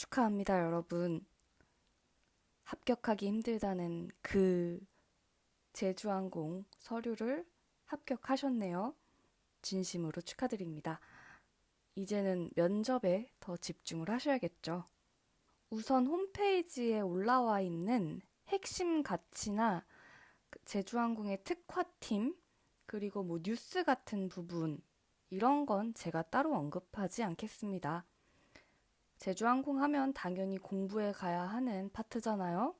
축하합니다, 여러분. 합격하기 힘들다는 그 제주항공 서류를 합격하셨네요. 진심으로 축하드립니다. 이제는 면접에 더 집중을 하셔야겠죠. 우선 홈페이지에 올라와 있는 핵심 가치나 제주항공의 특화팀, 그리고 뉴스 같은 부분, 이런 건 제가 따로 언급하지 않겠습니다. 제주항공 하면 당연히 공부해 가야 하는 파트잖아요.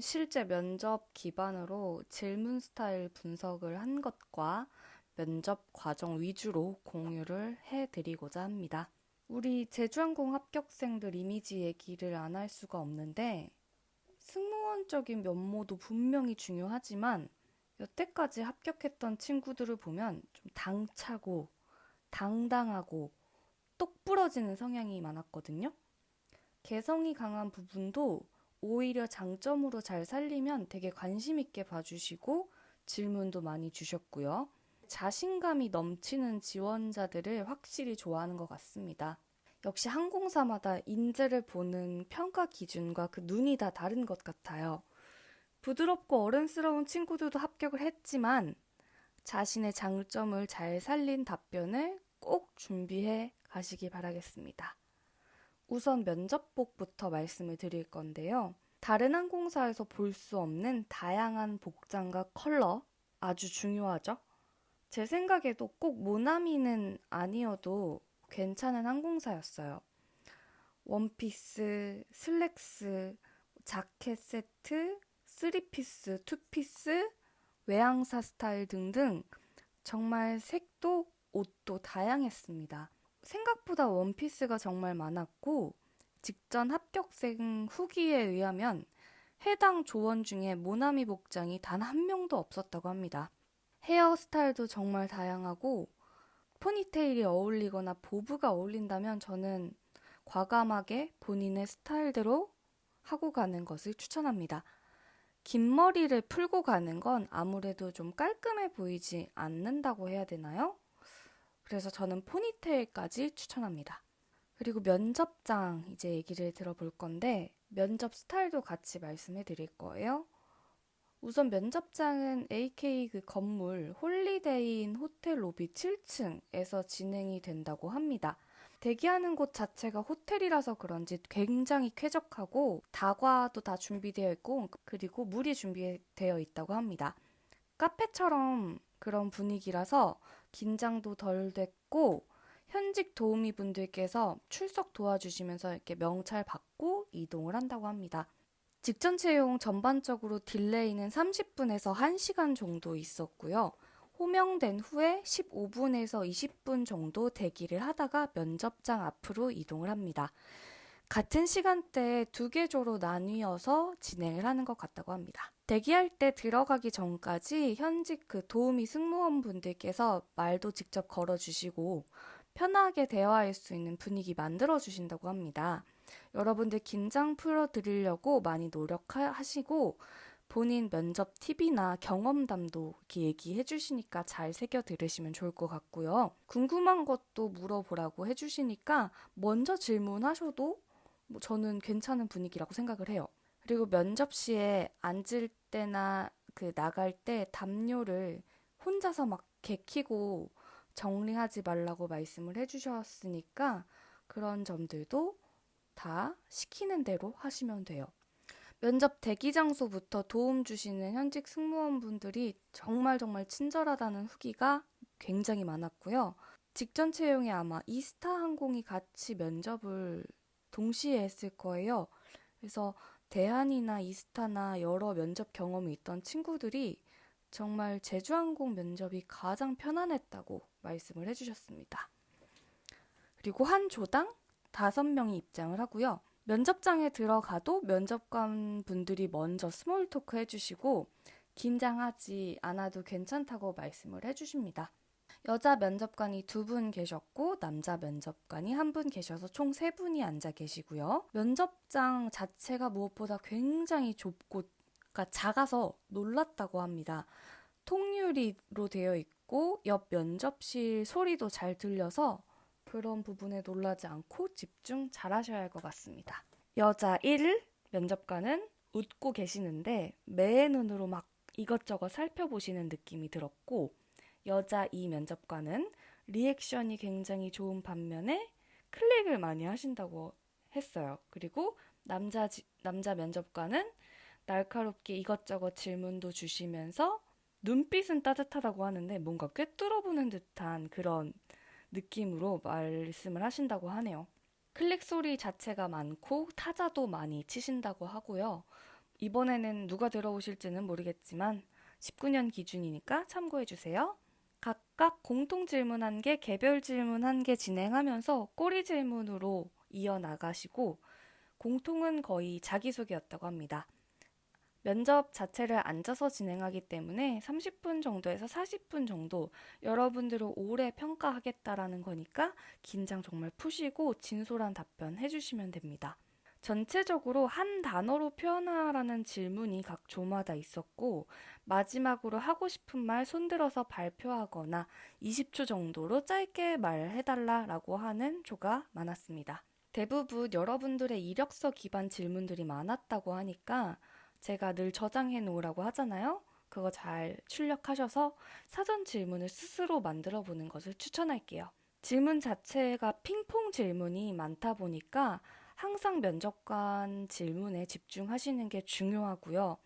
실제 면접 기반으로 질문 스타일 분석을 한 것과 면접 과정 위주로 공유를 해드리고자 합니다. 우리 제주항공 합격생들 이미지 얘기를 안 할 수가 없는데 승무원적인 면모도 분명히 중요하지만 여태까지 합격했던 친구들을 보면 좀 당차고 당당하고 똑 부러지는 성향이 많았거든요. 개성이 강한 부분도 오히려 장점으로 잘 살리면 되게 관심 있게 봐주시고 질문도 많이 주셨고요. 자신감이 넘치는 지원자들을 확실히 좋아하는 것 같습니다. 역시 항공사마다 인재를 보는 평가 기준과 그 눈이 다 다른 것 같아요. 부드럽고 어른스러운 친구들도 합격을 했지만 자신의 장점을 잘 살린 답변을 꼭 준비해 가시기 바라겠습니다. 우선 면접복부터 말씀을 드릴 건데요. 다른 항공사에서 볼 수 없는 다양한 복장과 컬러 아주 중요하죠. 제 생각에도 꼭 모나미는 아니어도 괜찮은 항공사였어요. 원피스, 슬랙스, 자켓 세트, 쓰리피스, 투피스, 외항사 스타일 등등 정말 색도 옷도 다양했습니다. 생각보다 원피스가 정말 많았고 직전 합격생 후기에 의하면 해당 조원 중에 모나미 복장이 단 한 명도 없었다고 합니다. 헤어스타일도 정말 다양하고 포니테일이 어울리거나 보브가 어울린다면 저는 과감하게 본인의 스타일대로 하고 가는 것을 추천합니다. 긴 머리를 풀고 가는 건 아무래도 좀 깔끔해 보이지 않는다고 해야 되나요? 그래서 저는 포니테일까지 추천합니다. 그리고 면접장 이제 얘기를 들어볼 건데 면접 스타일도 같이 말씀해 드릴 거예요. 우선 면접장은 AK 그 건물 홀리데이인 호텔 로비 7층에서 진행이 된다고 합니다. 대기하는 곳 자체가 호텔이라서 그런지 굉장히 쾌적하고 다과도 다 준비되어 있고 그리고 물이 준비되어 있다고 합니다. 카페처럼 그런 분위기라서 긴장도 덜 됐고 현직 도우미 분들께서 출석 도와주시면서 이렇게 명찰 받고 이동을 한다고 합니다. 직전 채용 전반적으로 딜레이는 30분에서 1시간 정도 있었고요. 호명된 후에 15분에서 20분 정도 대기를 하다가 면접장 앞으로 이동을 합니다. 같은 시간대에 두 개조로 나뉘어서 진행을 하는 것 같다고 합니다. 대기할 때 들어가기 전까지 현직 그 도우미 승무원분들께서 말도 직접 걸어주시고 편하게 대화할 수 있는 분위기 만들어주신다고 합니다. 여러분들 긴장 풀어드리려고 많이 노력하시고 본인 면접 팁이나 경험담도 이렇게 얘기해 주시니까 잘 새겨 들으시면 좋을 것 같고요. 궁금한 것도 물어보라고 해주시니까 먼저 질문하셔도 저는 괜찮은 분위기라고 생각을 해요. 그리고 면접 시에 앉을 때나 나갈 때 담요를 혼자서 막 개키고 정리하지 말라고 말씀을 해주셨으니까 그런 점들도 다 시키는 대로 하시면 돼요. 면접 대기 장소부터 도움 주시는 현직 승무원분들이 정말 친절하다는 후기가 굉장히 많았고요. 직전 채용에 아마 이스타 항공이 같이 면접을 동시에 했을 거예요. 그래서 대한이나 이스타나 여러 면접 경험이 있던 친구들이 정말 제주항공 면접이 가장 편안했다고 말씀을 해주셨습니다. 그리고 한 조당 5명이 입장을 하고요. 면접장에 들어가도 면접관 분들이 먼저 스몰 토크 해주시고 긴장하지 않아도 괜찮다고 말씀을 해주십니다. 여자 면접관이 2분 계셨고 남자 면접관이 1분 계셔서 총 3분이 앉아 계시고요. 면접장 자체가 무엇보다 굉장히 좁고 작아서 놀랐다고 합니다. 통유리로 되어 있고 옆 면접실 소리도 잘 들려서 그런 부분에 놀라지 않고 집중 잘 하셔야 할 것 같습니다. 여자 1 면접관은 웃고 계시는데 매의 눈으로 막 이것저것 살펴보시는 느낌이 들었고, 여자 2 면접관은 리액션이 굉장히 좋은 반면에 클릭을 많이 하신다고 했어요. 그리고 남자 면접관은 날카롭게 이것저것 질문도 주시면서 눈빛은 따뜻하다고 하는데 뭔가 꿰뚫어보는 듯한 그런 느낌으로 말씀을 하신다고 하네요. 클릭 소리 자체가 많고 타자도 많이 치신다고 하고요. 이번에는 누가 들어오실지는 모르겠지만 19년 기준이니까 참고해주세요. 각각 공통 질문 1개, 개별 질문 1개 진행하면서 꼬리 질문으로 이어나가시고, 공통은 거의 자기소개였다고 합니다. 면접 자체를 앉아서 진행하기 때문에 30분 정도에서 40분 정도 여러분들을 오래 평가하겠다라는 거니까 긴장 정말 푸시고 진솔한 답변 해주시면 됩니다. 전체적으로 한 단어로 표현하라는 질문이 각 조마다 있었고, 마지막으로 하고 싶은 말 손들어서 발표하거나 20초 정도로 짧게 말해달라라고 하는 조가 많았습니다. 대부분 여러분들의 이력서 기반 질문들이 많았다고 하니까 제가 늘 저장해 놓으라고 하잖아요. 그거 잘 출력하셔서 사전 질문을 스스로 만들어 보는 것을 추천할게요. 질문 자체가 핑퐁 질문이 많다 보니까 항상 면접관 질문에 집중하시는 게 중요하고요.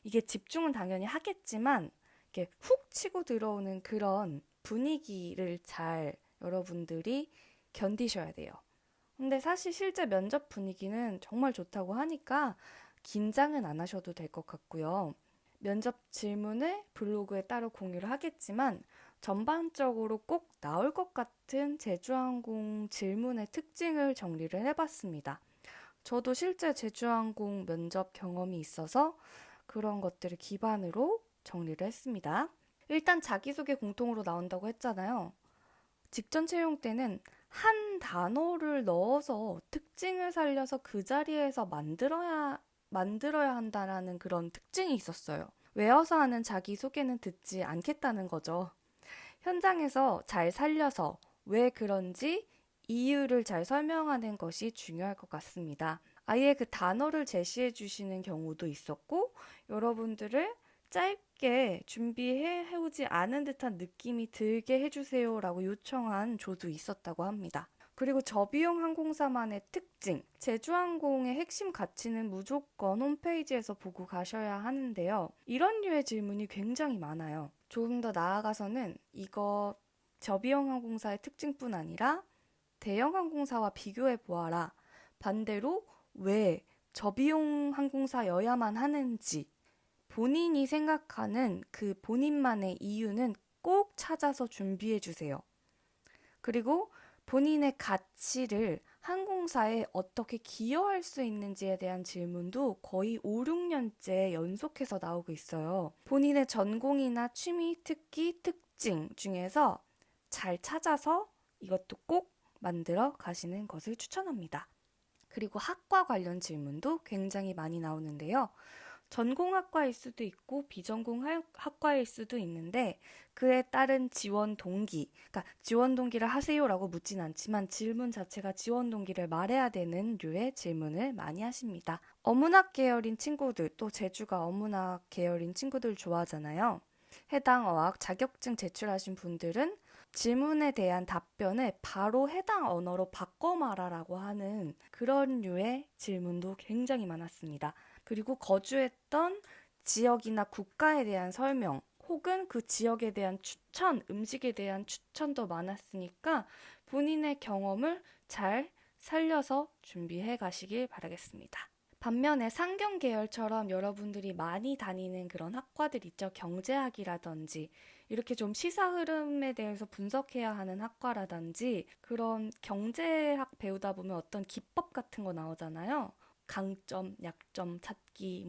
이게 집중은 당연히 하겠지만 이렇게 훅 치고 들어오는 그런 분위기를 잘 여러분들이 견디셔야 돼요. 근데 사실 실제 면접 분위기는 정말 좋다고 하니까 긴장은 안 하셔도 될 것 같고요. 면접 질문을 블로그에 따로 공유를 하겠지만 전반적으로 꼭 나올 것 같은 제주항공 질문의 특징을 정리를 해봤습니다. 저도 실제 제주항공 면접 경험이 있어서 그런 것들을 기반으로 정리를 했습니다. 일단 자기소개 공통으로 나온다고 했잖아요. 직전 채용 때는 한 단어를 넣어서 특징을 살려서 그 자리에서 만들어야 한다라는 그런 특징이 있었어요. 외워서 하는 자기소개는 듣지 않겠다는 거죠. 현장에서 잘 살려서 왜 그런지 이유를 잘 설명하는 것이 중요할 것 같습니다. 아예 그 단어를 제시해 주시는 경우도 있었고, 여러분들을 짧게 준비해 오지 않은 듯한 느낌이 들게 해주세요라고 요청한 조도 있었다고 합니다. 그리고 저비용 항공사만의 특징, 제주항공의 핵심 가치는 무조건 홈페이지에서 보고 가셔야 하는데요. 이런 류의 질문이 굉장히 많아요. 조금 더 나아가서는 이거 저비용 항공사의 특징뿐 아니라 대형 항공사와 비교해 보아라. 반대로 왜 저비용 항공사여야만 하는지, 본인이 생각하는 그 본인만의 이유는 꼭 찾아서 준비해 주세요. 그리고 본인의 가치를 항공사에 어떻게 기여할 수 있는지에 대한 질문도 거의 5, 6년째 연속해서 나오고 있어요. 본인의 전공이나 취미, 특기, 특징 중에서 잘 찾아서 이것도 꼭 만들어 가시는 것을 추천합니다. 그리고 학과 관련 질문도 굉장히 많이 나오는데요. 전공학과일 수도 있고 비전공 학과일 수도 있는데 그에 따른 지원 동기, 그러니까 지원 동기를 하세요라고 묻진 않지만 질문 자체가 지원 동기를 말해야 되는 류의 질문을 많이 하십니다. 어문학 계열인 친구들, 또 제주가 어문학 계열인 친구들 좋아하잖아요. 해당 어학 자격증 제출하신 분들은 질문에 대한 답변을 바로 해당 언어로 바꿔 말하라고 하는 그런 류의 질문도 굉장히 많았습니다. 그리고 거주했던 지역이나 국가에 대한 설명, 혹은 그 지역에 대한 추천, 음식에 대한 추천도 많았으니까 본인의 경험을 잘 살려서 준비해 가시길 바라겠습니다. 반면에 상경 계열처럼 여러분들이 많이 다니는 그런 학과들 있죠. 경제학이라든지 이렇게 좀 시사 흐름에 대해서 분석해야 하는 학과라든지, 그런 경제학 배우다 보면 어떤 기법 같은 거 나오잖아요. 강점, 약점 찾기,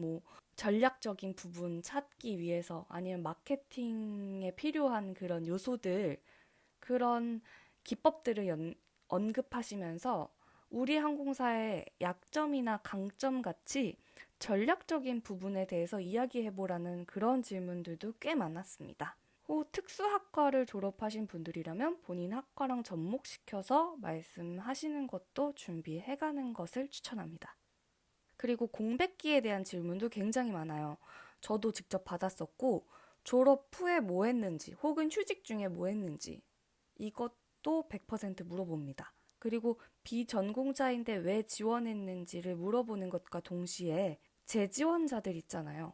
전략적인 부분 찾기 위해서, 아니면 마케팅에 필요한 그런 요소들, 그런 기법들을 언급하시면서 우리 항공사의 약점이나 강점 같이 전략적인 부분에 대해서 이야기해보라는 그런 질문들도 꽤 많았습니다. 특수학과를 졸업하신 분들이라면 본인 학과랑 접목시켜서 말씀하시는 것도 준비해가는 것을 추천합니다. 그리고 공백기에 대한 질문도 굉장히 많아요. 저도 직접 받았었고, 졸업 후에 뭐 했는지, 혹은 휴직 중에 뭐 했는지, 이것도 100% 물어봅니다. 그리고 비전공자인데 왜 지원했는지를 물어보는 것과 동시에 재지원자들 있잖아요.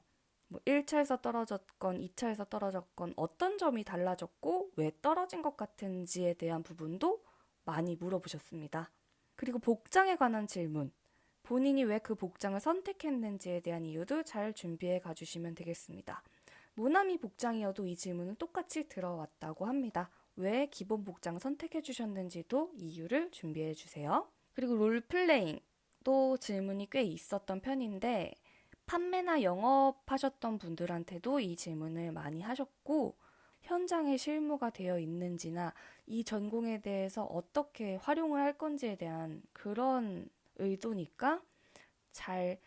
뭐 1차에서 떨어졌건 2차에서 떨어졌건 어떤 점이 달라졌고 왜 떨어진 것 같은지에 대한 부분도 많이 물어보셨습니다. 그리고 복장에 관한 질문, 본인이 왜 그 복장을 선택했는지에 대한 이유도 잘 준비해 가주시면 되겠습니다. 모나미 복장이어도 이 질문은 똑같이 들어왔다고 합니다. 왜 기본 복장 선택해 주셨는지도 이유를 준비해 주세요. 그리고 롤플레잉도 질문이 꽤 있었던 편인데 판매나 영업하셨던 분들한테도 이 질문을 많이 하셨고 현장에 실무가 되어 있는지나 이 전공에 대해서 어떻게 활용을 할 건지에 대한 그런 의도니까 잘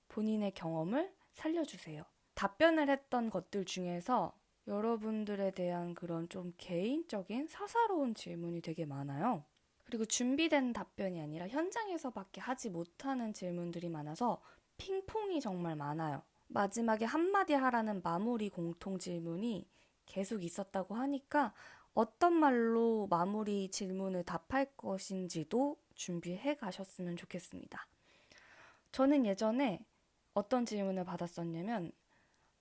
본인의 경험을 살려주세요. 답변을 했던 것들 중에서 여러분들에 대한 그런 좀 개인적인 사사로운 질문이 되게 많아요. 그리고 준비된 답변이 아니라 현장에서밖에 하지 못하는 질문들이 많아서 핑퐁이 정말 많아요. 마지막에 한마디 하라는 마무리 공통 질문이 계속 있었다고 하니까 어떤 말로 마무리 질문을 답할 것인지도 준비해 가셨으면 좋겠습니다. 저는 예전에 어떤 질문을 받았었냐면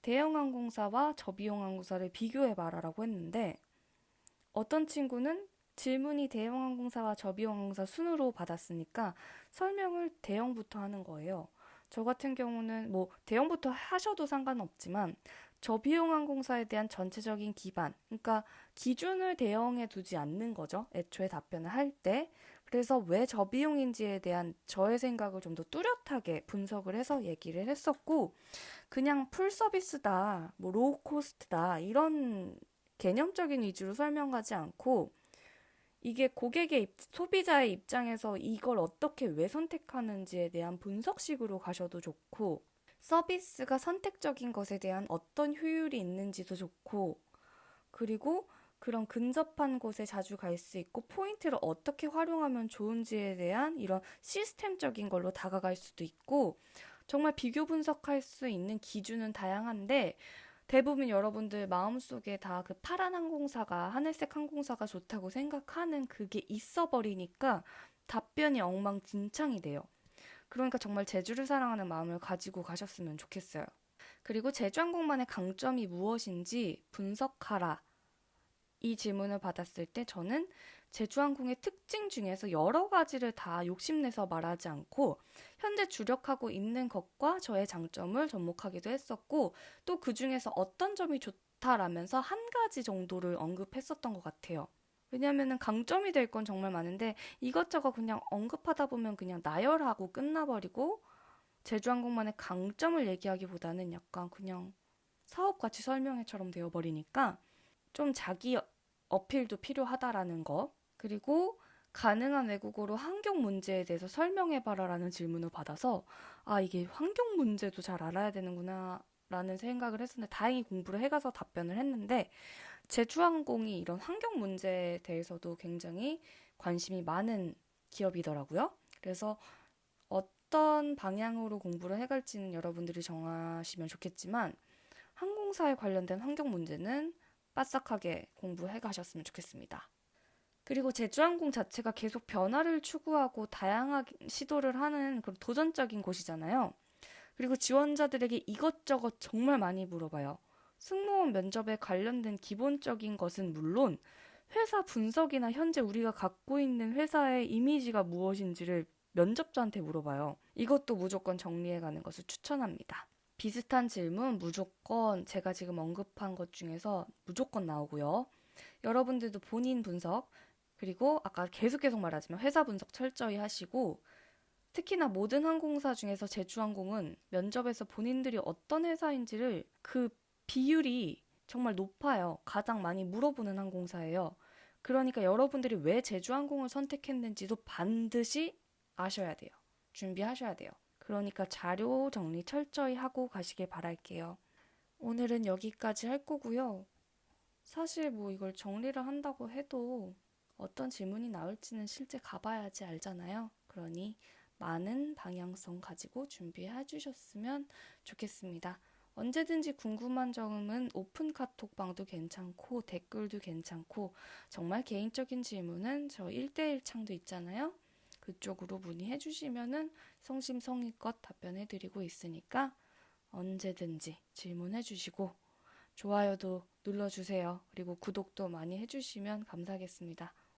대형항공사와 저비용항공사를 비교해 봐라라고 했는데 어떤 친구는 질문이 대형항공사와 저비용항공사 순으로 받았으니까 설명을 대형부터 하는 거예요. 저 같은 경우는 뭐 대형부터 하셔도 상관없지만 저비용항공사에 대한 전체적인 기반, 그러니까 기준을 대형에 두지 않는 거죠. 애초에 답변을 할 때. 그래서 왜 저비용인지에 대한 저의 생각을 좀 더 뚜렷하게 분석을 해서 얘기를 했었고 그냥 풀 서비스다, 뭐 로우 코스트다 이런 개념적인 위주로 설명하지 않고 이게 고객의 소비자의 입장에서 이걸 어떻게 왜 선택하는지에 대한 분석식으로 가셔도 좋고 서비스가 선택적인 것에 대한 어떤 효율이 있는지도 좋고 그리고 그런 근접한 곳에 자주 갈 수 있고 포인트를 어떻게 활용하면 좋은지에 대한 이런 시스템적인 걸로 다가갈 수도 있고 정말 비교 분석할 수 있는 기준은 다양한데 대부분 여러분들 마음속에 다 그 파란 항공사가 하늘색 항공사가 좋다고 생각하는 그게 있어 버리니까 답변이 엉망진창이 돼요. 그러니까 정말 제주를 사랑하는 마음을 가지고 가셨으면 좋겠어요. 그리고 제주항공만의 강점이 무엇인지 분석하라. 이 질문을 받았을 때 저는 제주항공의 특징 중에서 여러 가지를 다 욕심내서 말하지 않고 현재 주력하고 있는 것과 저의 장점을 접목하기도 했었고 또 그 중에서 어떤 점이 좋다라면서 한 가지 정도를 언급했었던 것 같아요. 왜냐하면 강점이 될 건 정말 많은데 이것저것 그냥 언급하다 보면 그냥 나열하고 끝나버리고 제주항공만의 강점을 얘기하기보다는 약간 그냥 사업가치 설명회처럼 되어버리니까 좀 자기 어필도 필요하다라는 거. 그리고 가능한 외국어로 환경 문제에 대해서 설명해봐라라는 질문을 받아서 이게 환경 문제도 잘 알아야 되는구나 라는 생각을 했었는데 다행히 공부를 해가서 답변을 했는데 제주항공이 이런 환경 문제에 대해서도 굉장히 관심이 많은 기업이더라고요. 그래서 어떤 방향으로 공부를 해갈지는 여러분들이 정하시면 좋겠지만 항공사에 관련된 환경 문제는 빠삭하게 공부해 가셨으면 좋겠습니다. 그리고 제주항공 자체가 계속 변화를 추구하고 다양한 시도를 하는 그런 도전적인 곳이잖아요. 그리고 지원자들에게 이것저것 정말 많이 물어봐요. 승무원 면접에 관련된 기본적인 것은 물론 회사 분석이나 현재 우리가 갖고 있는 회사의 이미지가 무엇인지를 면접자한테 물어봐요. 이것도 무조건 정리해가는 것을 추천합니다. 비슷한 질문 무조건 제가 지금 언급한 것 중에서 무조건 나오고요. 여러분들도 본인 분석 그리고 아까 계속 말하지만 회사 분석 철저히 하시고 특히나 모든 항공사 중에서 제주항공은 면접에서 본인들이 어떤 회사인지를 그 비율이 정말 높아요. 가장 많이 물어보는 항공사예요. 그러니까 여러분들이 왜 제주항공을 선택했는지도 반드시 아셔야 돼요. 준비하셔야 돼요. 그러니까 자료 정리 철저히 하고 가시길 바랄게요. 오늘은 여기까지 할 거고요. 사실 뭐 이걸 정리를 한다고 해도 어떤 질문이 나올지는 실제 가봐야지 알잖아요. 그러니 많은 방향성 가지고 준비해 주셨으면 좋겠습니다. 언제든지 궁금한 점은 오픈 카톡방도 괜찮고 댓글도 괜찮고 정말 개인적인 질문은 저 1대1 창도 있잖아요. 그쪽으로 문의해 주시면은 성심성의껏 답변해 드리고 있으니까 언제든지 질문해 주시고 좋아요도 눌러주세요. 그리고 구독도 많이 해주시면 감사하겠습니다.